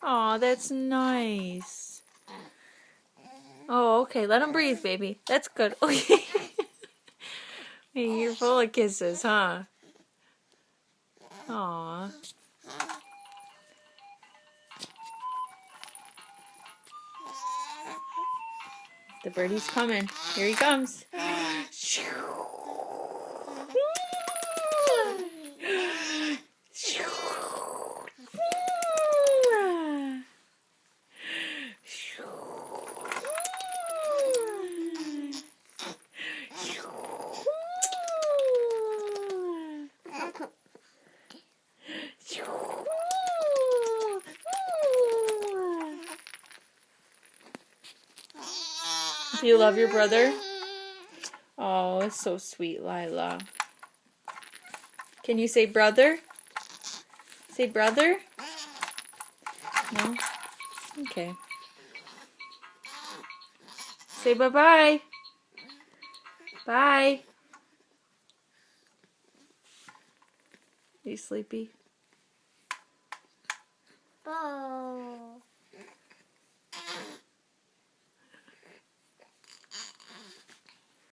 Aw, that's nice. Oh, okay. Let him breathe, baby. That's good. Okay. Hey, you're full of kisses, huh? Aw. The birdie's coming. Here he comes. Do you love your brother? Oh, it's so sweet, Lila. Can you say brother? Say brother? No? Okay. Say bye-bye. Bye. Are you sleepy? Bye.